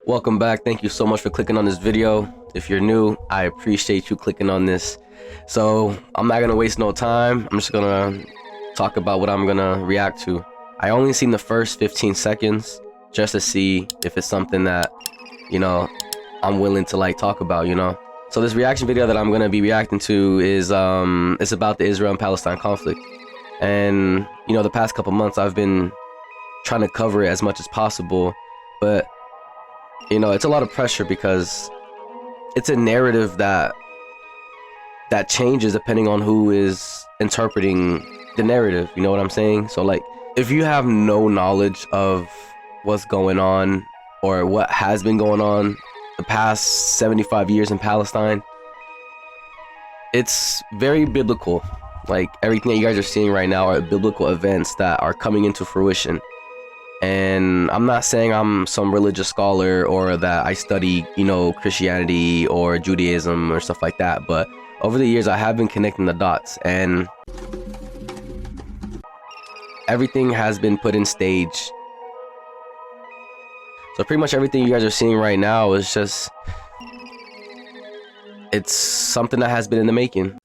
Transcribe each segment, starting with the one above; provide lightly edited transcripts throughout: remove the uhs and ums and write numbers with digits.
Welcome back. Thank you so much for clicking on this video. If you're new, I appreciate you clicking on this. So I'm not gonna waste no time. I'm just gonna talk about what I'm gonna react to. I only seen the first 15 seconds just to see if it's something that, you know, I'm willing to like talk about, you know. So this reaction video that I'm gonna be reacting to is it's about the Israel and Palestine conflict. And you know, the past couple months I've been trying to cover it as much as possible, but you know, it's a lot of pressure because it's a narrative that changes depending on who is interpreting the narrative, you know what I'm saying? So like, if you have no knowledge of what's going on or what has been going on the past 75 years in Palestine, it's very biblical. Like, everything that you guys are seeing right now are biblical events that are coming into fruition. And I'm not saying I'm some religious scholar or that I study, you know, Christianity or Judaism or stuff like that, but over the years I have been connecting the dots, and everything has been put in stage. So pretty much everything you guys are seeing right now is just, it's something that has been in the making.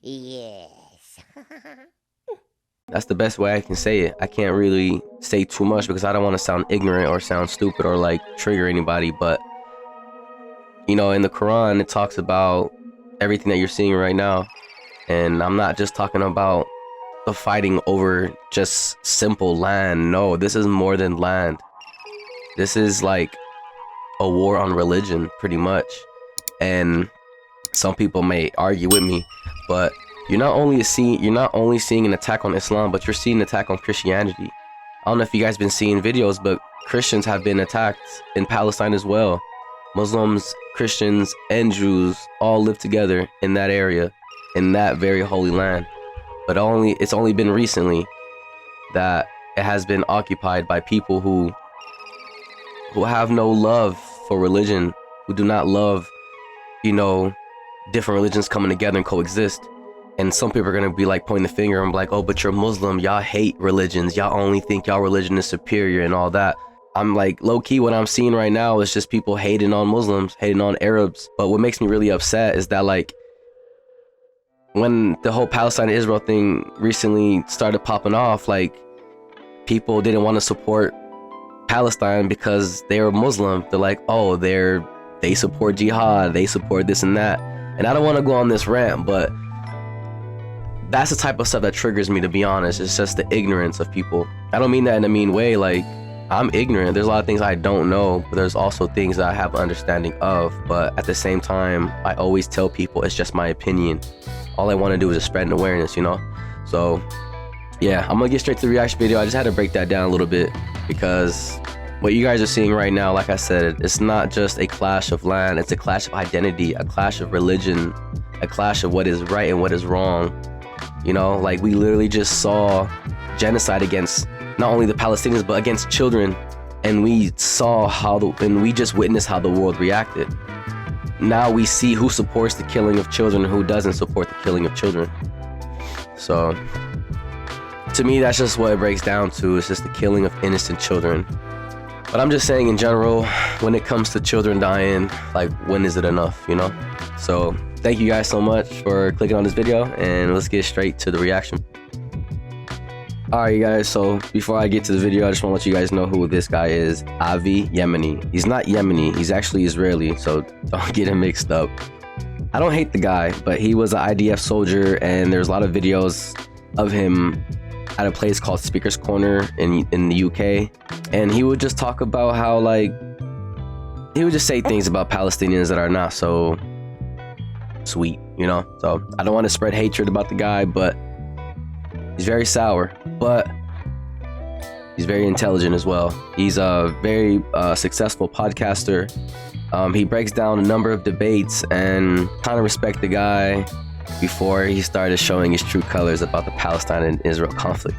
Yes. That's the best way I can say it. I can't really say too much because I don't want to sound ignorant or sound stupid or like trigger anybody. But, you know, in the Quran, it talks about everything that you're seeing right now. And I'm not just talking about the fighting over just simple land. No, this is more than land. This is like a war on religion, pretty much. And some people may argue with me, but you're not only seeing an attack on Islam, but you're seeing an attack on Christianity. I don't know if you guys been seeing videos, but Christians have been attacked in Palestine as well. Muslims, Christians, and Jews all live together in that area, in that very holy land. But it's only been recently that it has been occupied by people who have no love for religion, who do not love, you know, different religions coming together and coexist. And some people are going to be like pointing the finger and be like, oh, but you're Muslim, y'all hate religions, y'all only think y'all religion is superior and all that. I'm like, low-key, what I'm seeing right now is just people hating on Muslims, hating on Arabs. But what makes me really upset is that, like, when the whole Palestine and Israel thing recently started popping off, like, people didn't want to support Palestine because they were Muslim. They're like, oh, they support jihad, they support this and that. And I don't want to go on this rant, but that's the type of stuff that triggers me, to be honest. It's just the ignorance of people. I don't mean that in a mean way. Like, I'm ignorant. There's a lot of things I don't know, but there's also things that I have understanding of. But at the same time, I always tell people it's just my opinion. All I want to do is just spread an awareness, you know? So, yeah, I'm gonna get straight to the reaction video. I just had to break that down a little bit because what you guys are seeing right now, like I said, it's not just a clash of land. It's a clash of identity, a clash of religion, a clash of what is right and what is wrong. You know, like, we literally just saw genocide against not only the Palestinians, but against children. And we saw and we just witnessed how the world reacted. Now we see who supports the killing of children and who doesn't support the killing of children. So, to me, that's just what it breaks down to. It's just the killing of innocent children. But I'm just saying, in general, when it comes to children dying, like, when is it enough, you know? So, thank you guys so much for clicking on this video, and let's get straight to the reaction. Alright, you guys, so before I get to the video, I just want to let you guys know who this guy is. Avi Yemeni. He's not Yemeni, he's actually Israeli, so don't get him mixed up. I don't hate the guy, but he was an IDF soldier, and there's a lot of videos of him at a place called Speaker's Corner in the UK, and he would just talk about how, like, he would just say things about Palestinians that are not so sweet, you know? So I don't want to spread hatred about the guy, but he's very sour, but he's very intelligent as well. He's a very successful podcaster. He breaks down a number of debates, and kind of respect the guy before he started showing his true colors about the Palestine and Israel conflict.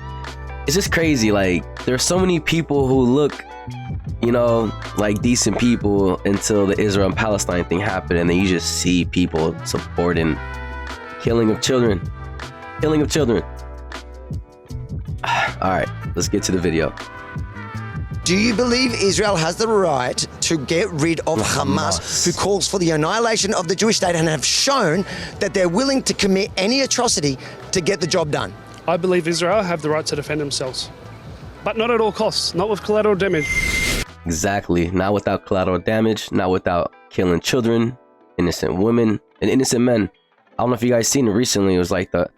It's just crazy. Like, there are so many people who look, you know, like decent people until the Israel and Palestine thing happened, and then you just see people supporting killing of children. Killing of children. All right, let's get to the video. Do you believe Israel has the right to get rid of Hamas, who calls for the annihilation of the Jewish state and have shown that they're willing to commit any atrocity to get the job done? I believe Israel have the right to defend themselves, but not at all costs, not with collateral damage. Exactly. Not without collateral damage, not without killing children, innocent women, and innocent men. I don't know if you guys seen it recently. It was like the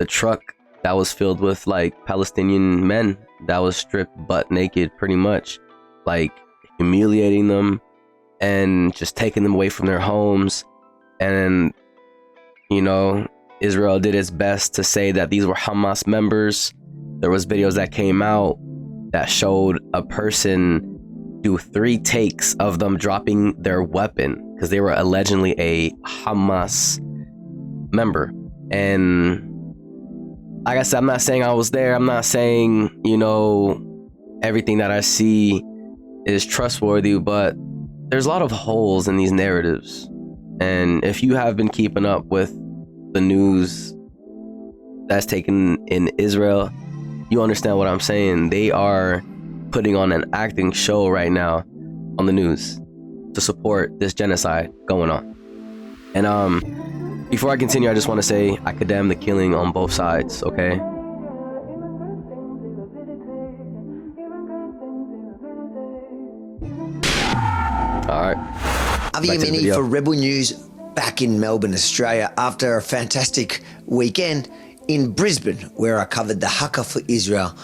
truck that was filled with like Palestinian men that was stripped butt naked, pretty much, like humiliating them and just taking them away from their homes. And, you know, Israel did its best to say that these were Hamas members. There was videos that came out that showed a person do 3 takes of them dropping their weapon because they were allegedly a Hamas member. And like I said, I'm not saying I was there. I'm not saying, you know, everything that I see is trustworthy, but there's a lot of holes in these narratives. And if you have been keeping up with the news that's taken in Israel, you understand what I'm saying. They are putting on an acting show right now on the news to support this genocide going on. And before I continue, I just want to say I condemn the killing on both sides, okay? Alright. Avi Yemini for Rebel News back in Melbourne, Australia, after a fantastic weekend in Brisbane, where I covered the Haka for Israel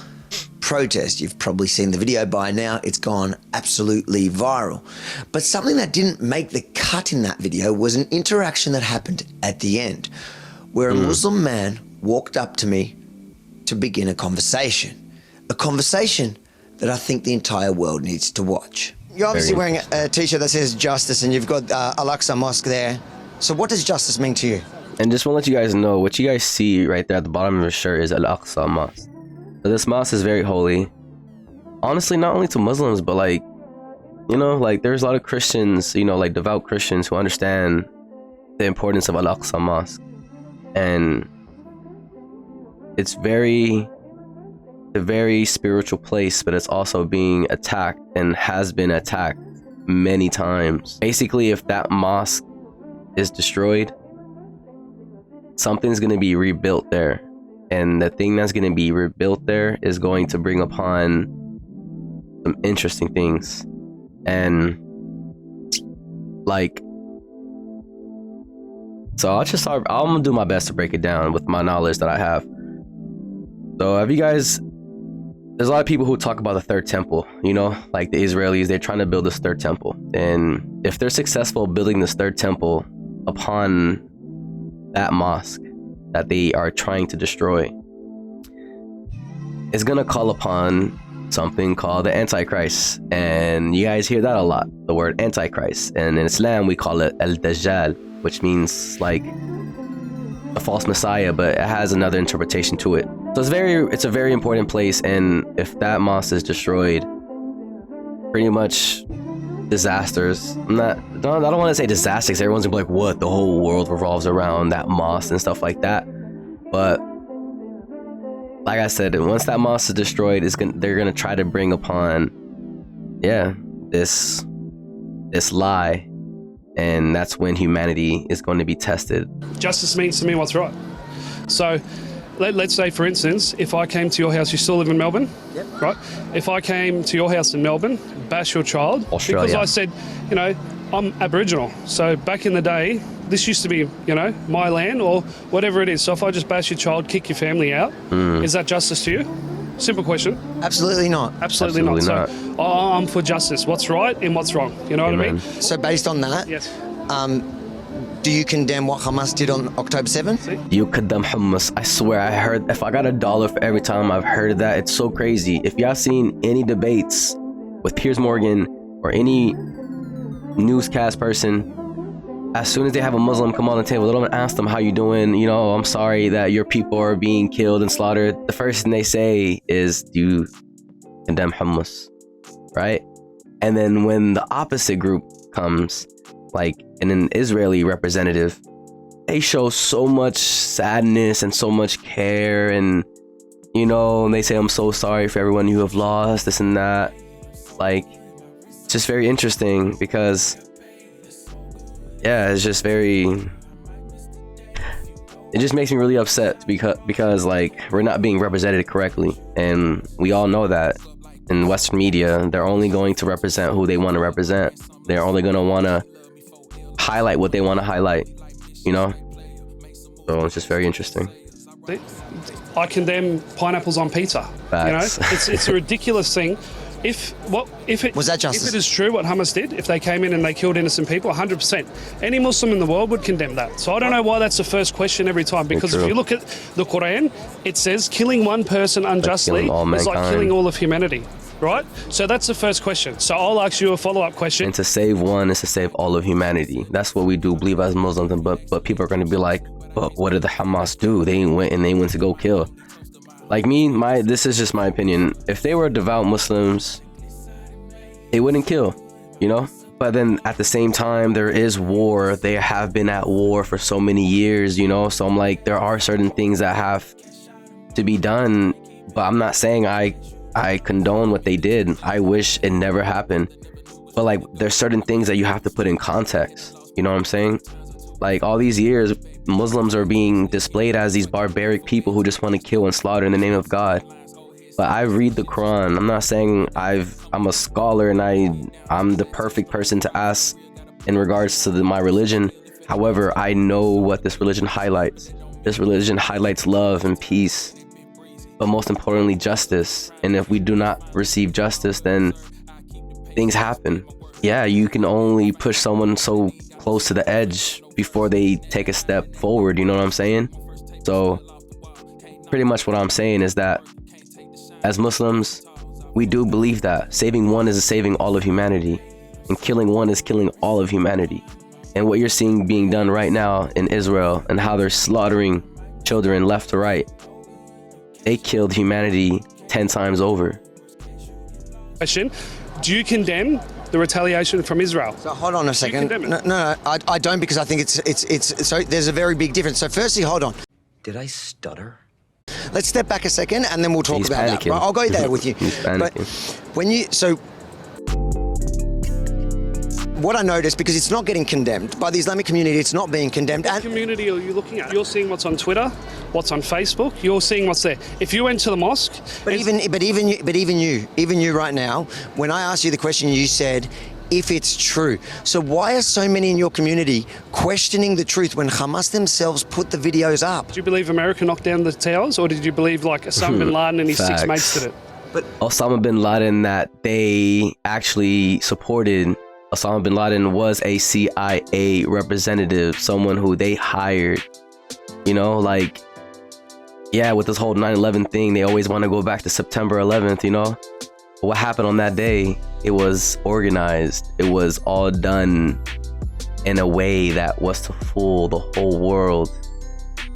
protest. You've probably seen the video by now. It's gone absolutely viral. But something that didn't make the cut in that video was an interaction that happened at the end, where a Muslim man walked up to me to begin a conversation that I think the entire world needs to watch. You're obviously wearing a t-shirt that says justice, and you've got Al-Aqsa Mosque there. So what does justice mean to you? And just want to let you guys know, what you guys see right there at the bottom of your shirt is Al-Aqsa Mosque. So this mosque is very holy. Honestly, not only to Muslims, but like, you know, like there's a lot of Christians, you know, like devout Christians who understand the importance of Al-Aqsa Mosque. And it's a very spiritual place, but it's also being attacked and has been attacked many times. Basically, if that mosque is destroyed, something's going to be rebuilt there. And the thing that's going to be rebuilt there is going to bring upon some interesting things. And like, so I'm going to do my best to break it down with my knowledge that I have. So have you guys, there's a lot of people who talk about the third temple, you know, like the Israelis, they're trying to build this third temple. And if they're successful building this third temple upon that mosque that they are trying to destroy, it's gonna call upon something called the Antichrist. And you guys hear that a lot, the word Antichrist. And in Islam, we call it Al-Dajjal, which means like a false messiah, but it has another interpretation to it. So it's a very important place. And if that mosque is destroyed, pretty much disasters. I don't want to say disasters. Everyone's gonna be like, what? The whole world revolves around that mosque and stuff like that. But like I said, once that mosque is destroyed, they're gonna try to bring upon, this lie, and that's when humanity is going to be tested. Justice means to me what's right. So let's say, for instance, if I came to your house, you still live in Melbourne, right? If I came to your house in Melbourne, bash your child, Australia, because I said, you know, I'm Aboriginal. So back in the day, this used to be, you know, my land or whatever it is. So if I just bash your child, kick your family out, is that justice to you? Simple question. Absolutely not. Absolutely not. So I'm for justice. What's right and what's wrong. You know what I mean? So based on that, yes. Do you condemn what Hamas did on October 7th? You condemn Hamas. I swear, I heard, if I got $1 for every time I've heard that, it's so crazy. If y'all seen any debates with Piers Morgan or any newscast person, as soon as they have a Muslim come on the table, they don't ask them how you doing, you know, I'm sorry that your people are being killed and slaughtered. The first thing they say is, do you condemn Hamas, right? And then when the opposite group comes, like an Israeli representative, they show so much sadness and so much care, and you know, and they say, I'm so sorry for everyone you have lost, this and that. Like, it's just very interesting because, yeah, it's just very, it just makes me really upset because like, we're not being represented correctly. And we all know that in Western media, they're only going to represent who they want to represent. They're only going to want to highlight what they want to highlight, you know? So it's just very interesting. I condemn pineapples on pizza. Facts. You know, it's a ridiculous thing. If it Was that justice? If it is true what Hamas did, if they came in and they killed innocent people, 100%, any Muslim in the world would condemn that. So I don't know why that's the first question every time. Because if you look at the Quran, it says killing one person unjustly is like killing all of humanity. Right? So that's the first question. So I'll ask you a follow-up question. And to save one is to save all of humanity. That's what we do believe as Muslims. But people are going to be like, but what did the Hamas do? They went to go kill. Like this is just my opinion. If they were devout Muslims, they wouldn't kill, you know? But then at the same time, there is war. They have been at war for so many years, you know? So I'm like, there are certain things that have to be done. But I'm not saying I condone what they did. I wish it never happened. But like, there's certain things that you have to put in context. You know what I'm saying? Like, all these years, Muslims are being displayed as these barbaric people who just want to kill and slaughter in the name of God. But I read the Quran. I'm not saying I'm a scholar and I'm the perfect person to ask in regards to my religion. However, I know what this religion highlights. This religion highlights love and peace, but most importantly, justice. And if we do not receive justice, then things happen. Yeah, you can only push someone so close to the edge before they take a step forward, you know what I'm saying? So pretty much what I'm saying is that as Muslims, we do believe that saving one is saving all of humanity, and killing one is killing all of humanity. And what you're seeing being done right now in Israel and how they're slaughtering children left to right, they killed humanity 10 times over. Question: do you condemn the retaliation from Israel? So hold on a second. No, I don't, because I think it's so there's a very big difference. So firstly, hold on. Did I stutter? Let's step back a second and then we'll talk about that. Right? I'll go there with you. But when what I noticed, because it's not getting condemned by the Islamic community, it's not being condemned. What community are you looking at? You're seeing what's on Twitter, what's on Facebook. You're seeing what's there. If you went to the mosque, even you right now, when I asked you the question, you said, if it's true. So why are so many in your community questioning the truth when Hamas themselves put the videos up? Do you believe America knocked down the towers, or did you believe like Osama bin Laden and his six mates did it? But Osama bin Laden, that they actually supported. Osama bin Laden was a CIA representative, someone who they hired. You know, like, yeah, with this whole 9/11 thing, they always want to go back to September 11th, you know? But what happened on that day, it was organized. It was all done in a way that was to fool the whole world,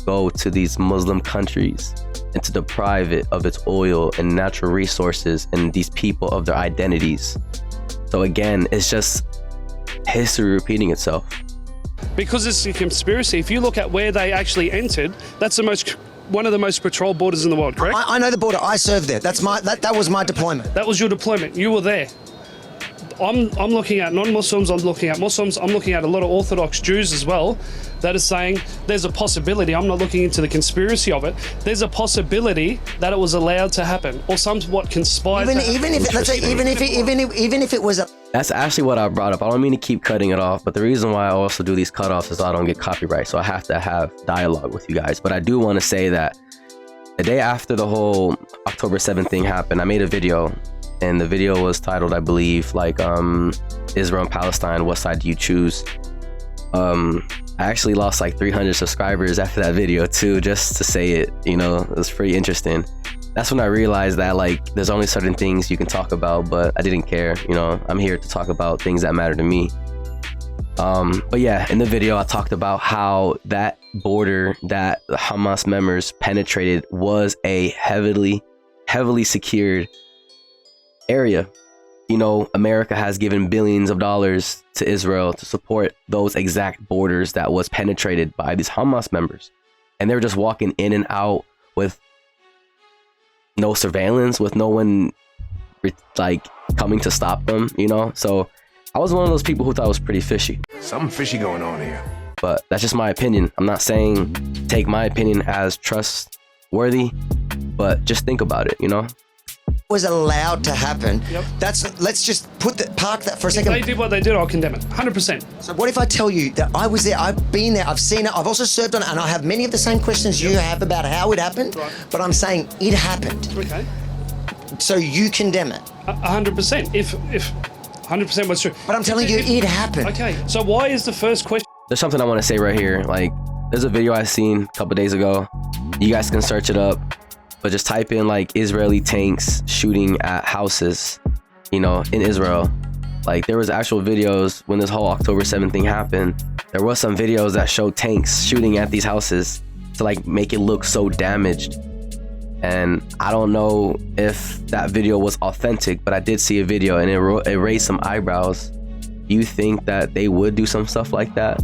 go to these Muslim countries and to deprive it of its oil and natural resources and these people of their identities. So again, it's just history repeating itself. Because it's a conspiracy. If you look at where they actually entered, that's one of the most patrolled borders in the world, correct? I know the border. I served there. That was my deployment. That was your deployment. You were there. I'm looking at non-Muslims, I'm looking at Muslims, I'm looking at a lot of Orthodox Jews as well that are saying there's a possibility, I'm not looking into the conspiracy of it, there's a possibility that it was allowed to happen or somewhat conspired even if it was a... That's actually what I brought up. I don't mean to keep cutting it off, but the reason why I also do these cutoffs is so I don't get copyright, so I have to have dialogue with you guys. But I do want to say that the day after the whole October 7th thing happened, I made a video. And the video was titled, I believe, like Israel and Palestine, what side do you choose? I actually lost like 300 subscribers after that video too, just to say it, you know, it was pretty interesting. That's when I realized that like there's only certain things you can talk about, but I didn't care, you know, I'm here to talk about things that matter to me. But yeah, in the video I talked about how that border that the Hamas members penetrated was a heavily secured area. You know, America has given billions of dollars to Israel to support those exact borders that was penetrated by these Hamas members, and they're just walking in and out with no surveillance, with no one like coming to stop them, you know? So I was one of those people who thought it was pretty fishy. Something fishy going on here. But that's just my opinion. I'm not saying take my opinion as trustworthy, but just think about it, you know? Was allowed to happen. Yep. Let's just park that for a If second. they did what they did, I'll condemn it, 100%. So what if I tell you that I was there, I've been there, I've seen it, I've also served on it, and I have many of the same questions you have about how it happened, Right. but I'm saying it happened. Okay, So you condemn it. 100%. If 100% was true. But I'm telling you, it happened. Okay, so why is the first question? There's something I want to say right here. Like, there's a video I seen a couple days ago. You guys can search it up, but just type in like Israeli tanks shooting at houses, you know, in Israel. Like, there was actual videos when this whole October 7th thing happened. There was some videos that showed tanks shooting at these houses to like make it look so damaged. And I don't know if that video was authentic, but I did see a video and it raised some eyebrows. Do you think that they would do some stuff like that?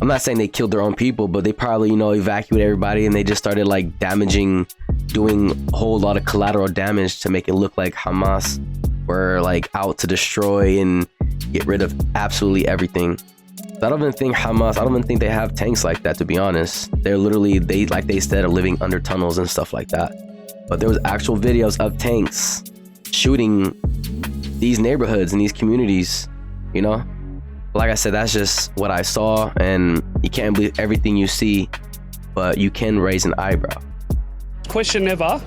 I'm not saying they killed their own people, but they probably, you know, evacuated everybody and they just started like damaging, doing a whole lot of collateral damage to make it look like Hamas were like out to destroy and get rid of absolutely everything. I don't even think they have tanks like that, to be honest. They're literally, like they said, are living under tunnels and stuff like that. But there was actual videos of tanks shooting these neighborhoods and these communities, you know? Like I said, that's just what I saw, and you can't believe everything you see, but you can raise an eyebrow. Question never.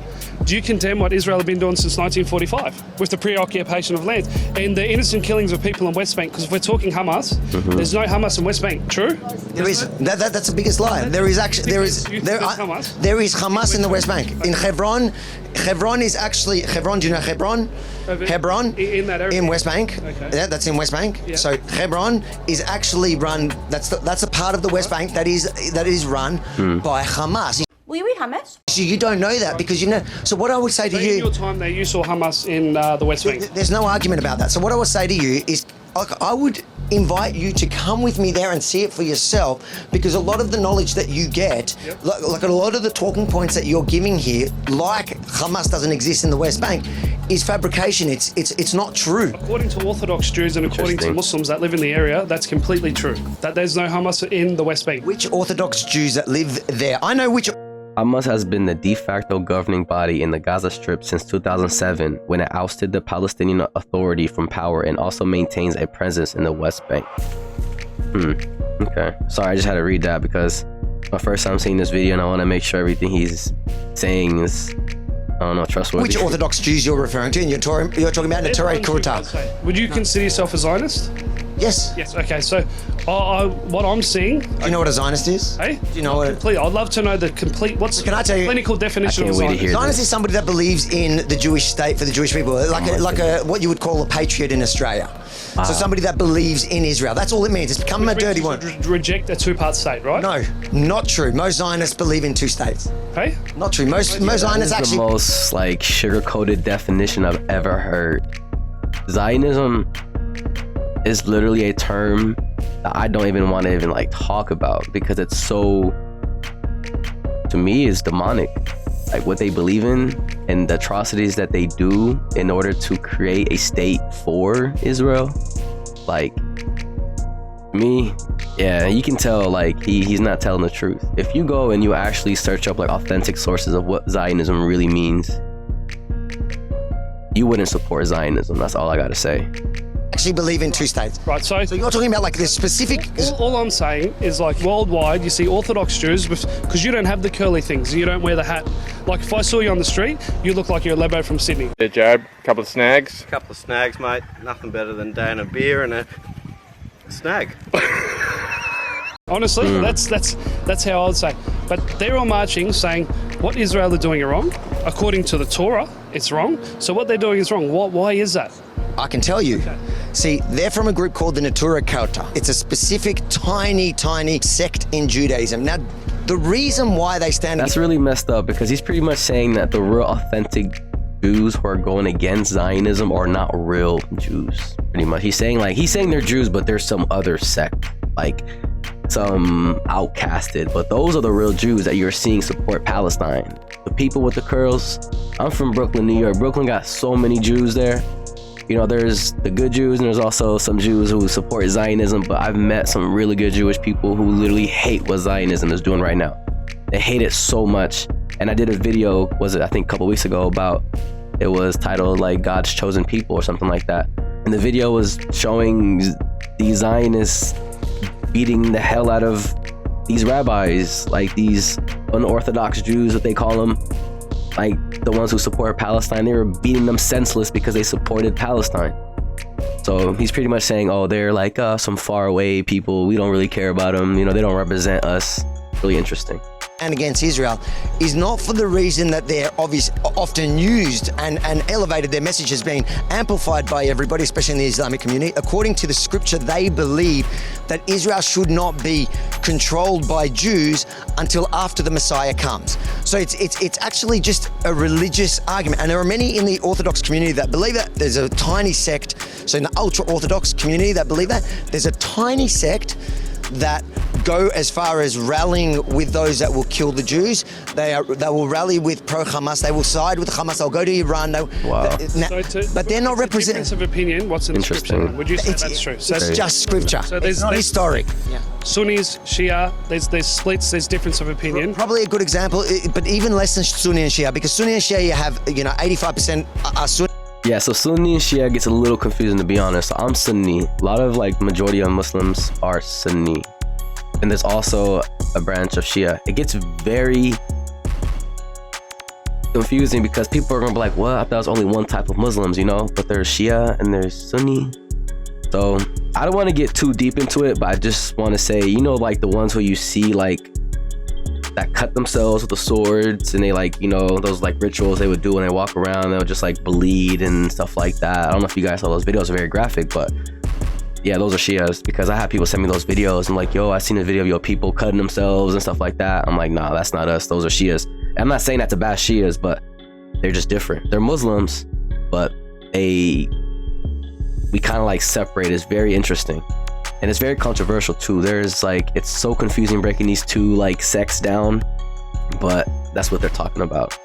Do you condemn what Israel have been doing since 1945 with the preoccupation of land and the innocent killings of people in West Bank? Because if we're talking Hamas, there's no Hamas in West Bank. True? There is. That's the biggest lie. There is actually there is Hamas in the West Bank. In Hebron. Hebron is actually Hebron. Do you know Hebron? Hebron in that area. In West Bank. Okay. Yeah, that's in West Bank. Yeah. So Hebron is actually run. That's a part of the West Bank that is run by Hamas. Oui, oui, Hamas. So you don't know that because you know. So what I would say to So you. in your time there, you saw Hamas in the West Bank. There's no argument about that. So what I would say to you is, like, I would invite you to come with me there and see it for yourself, because a lot of the knowledge that you get, like a lot of the talking points that you're giving here, like Hamas doesn't exist in the West Bank, is fabrication. It's not true. According to Orthodox Jews and according to Muslims that live in the area, that's completely true. That there's no Hamas in the West Bank. Which Orthodox Jews that live there? I know which. Hamas has been the de facto governing body in the Gaza Strip since 2007, when it ousted the Palestinian Authority from power and also maintains a presence in the West Bank. Okay. Sorry, I just had to read that because my first time seeing this video and I want to make sure everything he's saying is, I don't know, trustworthy. Which Orthodox Jews you're referring to? And you're talking about Neturei Kurta. Would you consider yourself a Zionist? Yes. Yes. Okay. So, what I'm seeing. Do you know what a Zionist is? Hey. Do you know what? Complete. I'd love to know the complete. What's Can I tell you? clinical definition of I can't wait to Zionist? hear Zionist is somebody that believes in the Jewish state for the Jewish people, like a what you would call a patriot in Australia. So somebody that believes in Israel. That's all it means. It's become a dirty one. Reject a two-part state, right? No, not true. Most Zionists believe in two states. Hey. Not true. Most Zionists This is actually. the most like sugar-coated definition I've ever heard. Zionism is literally a term that I don't even want to even like talk about because it's so, to me, it's demonic. Like what they believe in and the atrocities that they do in order to create a state for Israel. Like, me, yeah, you can tell like he's not telling the truth. If you go and you actually search up like authentic sources of what Zionism really means, you wouldn't support Zionism. That's all I gotta say. Actually believe in two states. Right. So you're talking about like this specific. All I'm saying is like worldwide, you see Orthodox Jews because you don't have the curly things, you don't wear the hat. Like if I saw you on the street, you look like you're a Lebo from Sydney. Hey, Jared, couple of snags. Couple of snags, mate. Nothing better than down a beer and a snag. Honestly, that's how I would say. But they're all marching saying what Israel are doing are wrong. According to the Torah, it's wrong. So what they're doing is wrong. Why is that? I can tell you. Okay. See, they're from a group called the Neturei Kurta. It's a specific tiny sect in Judaism. Now, the reason why they stand... That's really messed up because he's pretty much saying that the real authentic Jews who are going against Zionism are not real Jews. Pretty much. He's saying they're Jews, but there's some other sect, like some outcasted. But those are the real Jews that you're seeing support Palestine. the people with the curls. I'm from Brooklyn, New York. Brooklyn got so many Jews there. You know, there's the good Jews and there's also some Jews who support Zionism, but I've met some really good Jewish people who literally hate what Zionism is doing right now. They hate it so much. And I did a video, I think a couple weeks ago, it was titled like God's Chosen People or something like that. And the video was showing these Zionists beating the hell out of these rabbis, like these unorthodox Jews, what they call them, like the ones who support Palestine. They were beating them senseless because they supported Palestine. So he's pretty much saying, oh, they're like some faraway people. We don't really care about them. You know, they don't represent us. Really interesting. And against Israel is not for the reason that they're often used and elevated. Their message has been amplified by everybody, especially in the Islamic community. According to the scripture, they believe that Israel should not be controlled by Jews until after the Messiah comes. So it's actually just a religious argument. And there are many in the Orthodox community that believe that. There's a tiny sect, so in the ultra-Orthodox community that believe that. There's a tiny sect that go as far as rallying with those that will kill the Jews. They will rally with pro-Hamas. They will side with Hamas. They'll go to Iran. But they're not representing. Difference of opinion. What's in the scripture? Would you say that's true? So it's just scripture. So it's not historic. Yeah. Sunnis, Shia. There's splits. There's difference of opinion. Probably a good example, but even less than Sunni and Shia, because Sunni and Shia you have 85% are Sunni. Yeah, so Sunni and Shia gets a little confusing, to be honest. So I'm Sunni. A lot of majority of Muslims are Sunni. And there's also a branch of Shia. It gets very confusing because people are gonna be like, well, I thought it was only one type of Muslims, but there's Shia and there's Sunni. So I don't want to get too deep into it, but I just want to say, like the ones who you see that cut themselves with the swords, and they those rituals they would do when they walk around, they'll just bleed and stuff like that. I don't know if you guys saw those videos, are very graphic, but yeah, those are Shias, because I have people send me those videos. I'm like, yo, I seen a video of your people cutting themselves and stuff like that. I'm like, nah, that's not us. Those are Shias. And I'm not saying that to bash Shias, but they're just different. They're Muslims, but we kind of separate. It's very interesting. And it's very controversial too. There's it's so confusing breaking these two sects down, but that's what they're talking about.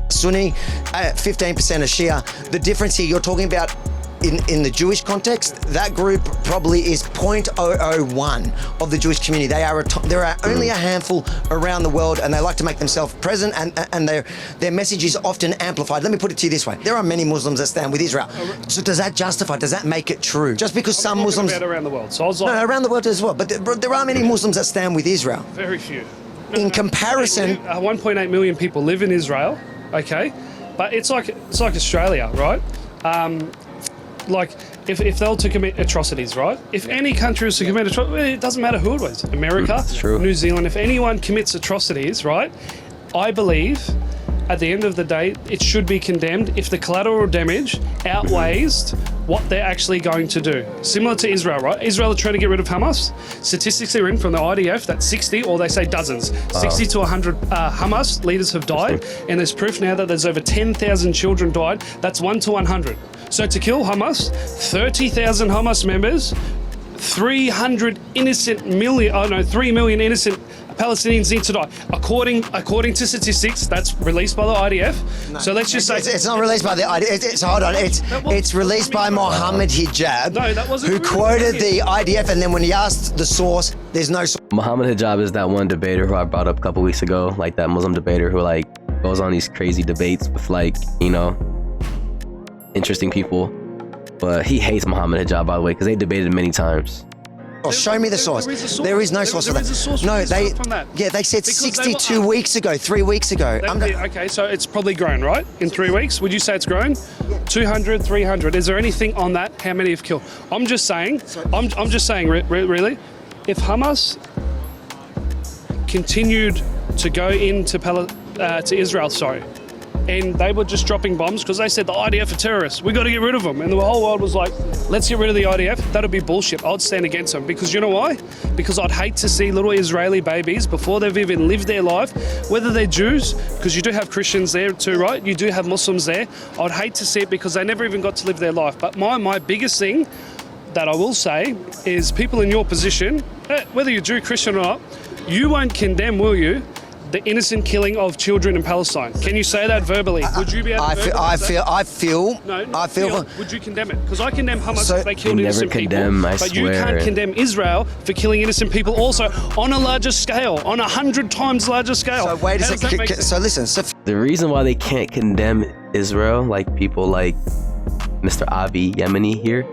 Sunni, 15% of Shia. The difference here, you're talking about in the Jewish context, that group probably is 0.001 of the Jewish community. There are only a handful around the world, and they like to make themselves present, and their message is often amplified. Let me put it to you this way. There are many Muslims that stand with Israel. So does that make it true? Just because some Muslims... around the world. So I was no, around the world as well. But there are many Muslims that stand with Israel. Very few. In comparison... 1.8 million people live in Israel, okay? But it's like Australia, right? If they were to commit atrocities, right? If any country was to commit atrocities, it doesn't matter who it was. America, New Zealand, if anyone commits atrocities, right? I believe at the end of the day, it should be condemned if the collateral damage outweighs what they're actually going to do. Similar to Israel, right? Israel are trying to get rid of Hamas. Statistics are in from the IDF that 60, or they say dozens, 60 to 100 Hamas leaders have died, and there's proof now that there's over 10,000 children died. That's 1 to 100. So to kill Hamas, 30,000 Hamas members, 3 million innocent Palestinians need to die. According to statistics, that's released by the IDF. No, so let's just say... It's not released by the IDF. Hold on. It's released by Mohammed Hijab, who quoted the IDF, and then when he asked the source, there's no source. Mohammed Hijab is that one debater who I brought up a couple weeks ago, that Muslim debater who goes on these crazy debates with interesting people. But he hates Mohammed Hijab, by the way, because they debated many times. Oh, show me the source. There is no source for that. No, they said 62 weeks ago, 3 weeks ago. Okay, so it's probably grown, right? In 3 weeks, would you say it's grown? 200, 300. Is there anything on that? How many have killed? I'm just saying. Really, if Hamas continued to go into to Israel, and they were just dropping bombs because they said the IDF are terrorists. We got to get rid of them. And the whole world was like, let's get rid of the IDF. That'd be bullshit. I'd stand against them because you know why? Because I'd hate to see little Israeli babies before they've even lived their life, whether they're Jews, because you do have Christians there too, right? You do have Muslims there. I'd hate to see it because they never even got to live their life. But my biggest thing that I will say is people in your position, whether you're Jew, Christian or not, you won't condemn, will you, the innocent killing of children in Palestine? Can you say that verbally? Would you be able to Would you condemn it? Because I condemn Hamas if they killed innocent people. But you can't condemn Israel for killing innocent people also on a larger scale, on 100 times larger scale. So wait a second. So listen. So the reason why they can't condemn Israel, like people like Mr. Avi Yemeni here,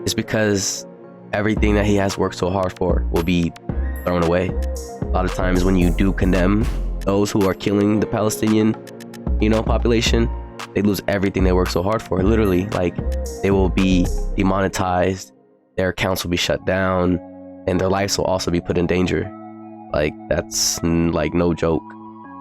is because everything that he has worked so hard for will be thrown away. A lot of times when you do condemn those who are killing the Palestinian, population, they lose everything they worked so hard for. Literally, like, they will be demonetized, their accounts will be shut down, and their lives will also be put in danger. Like, that's like no joke.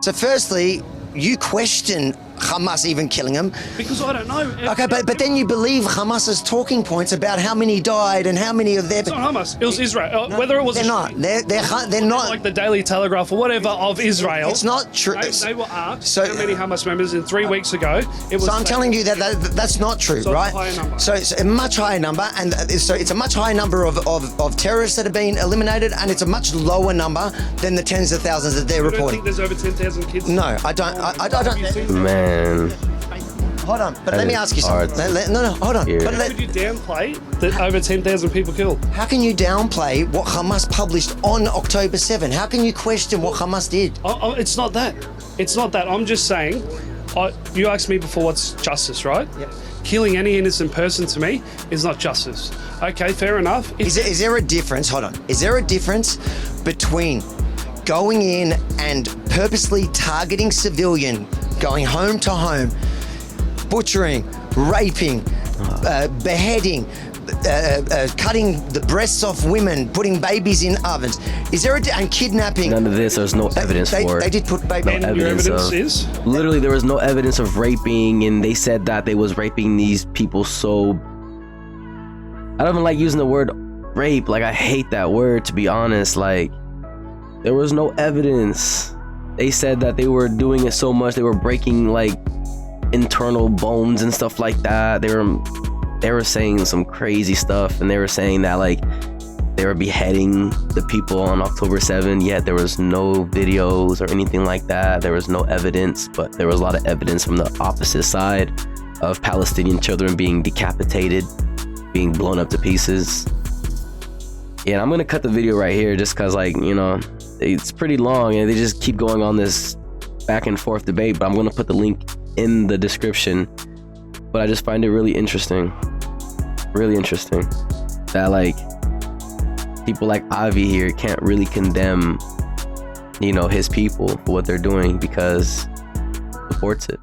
So firstly, you question Hamas even killing them. Because I don't know. Okay, but then you believe Hamas's talking points about how many died and how many of their... It's not Hamas. It was Israel. Whether it was... They're not. They're not... Like the Daily Telegraph or whatever of Israel. It's not true. They were asked how many Hamas members in 3 weeks ago. It was. So I'm telling you that's not true, so right? It's a higher number. So it's a much higher number, and so it's a much higher number of terrorists that have been eliminated, and it's a much lower number than the tens of thousands that they're reporting. You don't think there's over 10,000 kids? No, I don't. I don't. Man. Hold on, but let me ask you something. No, hold on. But could you downplay that over 10,000 people killed? How can you downplay what Hamas published on October 7? How can you question what Hamas did? It's not that. It's not that. I'm just saying, you asked me before what's justice, right? Yep. Killing any innocent person to me is not justice. Okay, fair enough. Is there a difference? Hold on. Is there a difference between going in and purposely targeting civilian, going home to home, butchering, raping, beheading, cutting the breasts off women, putting babies in ovens? Is there and kidnapping? None of this. There's no evidence for it. They did put baby. And your evidence is? Literally, there was no evidence of raping, and they said that they was raping these people. So I don't even like using the word rape. Like, I hate that word, to be honest. Like, there was no evidence. They said that they were doing it so much, they were breaking like internal bones and stuff like that. They were saying some crazy stuff, and they were saying that like they were beheading the people on October 7, yet there was no videos or anything like that. There was no evidence, but there was a lot of evidence from the opposite side of Palestinian children being decapitated, being blown up to pieces. Yeah, I'm gonna cut the video right here just cause, like, it's pretty long and they just keep going on this back and forth debate, but I'm gonna put the link in the description. But I just find it really interesting that like people like Avi here can't really condemn his people for what they're doing because he supports it.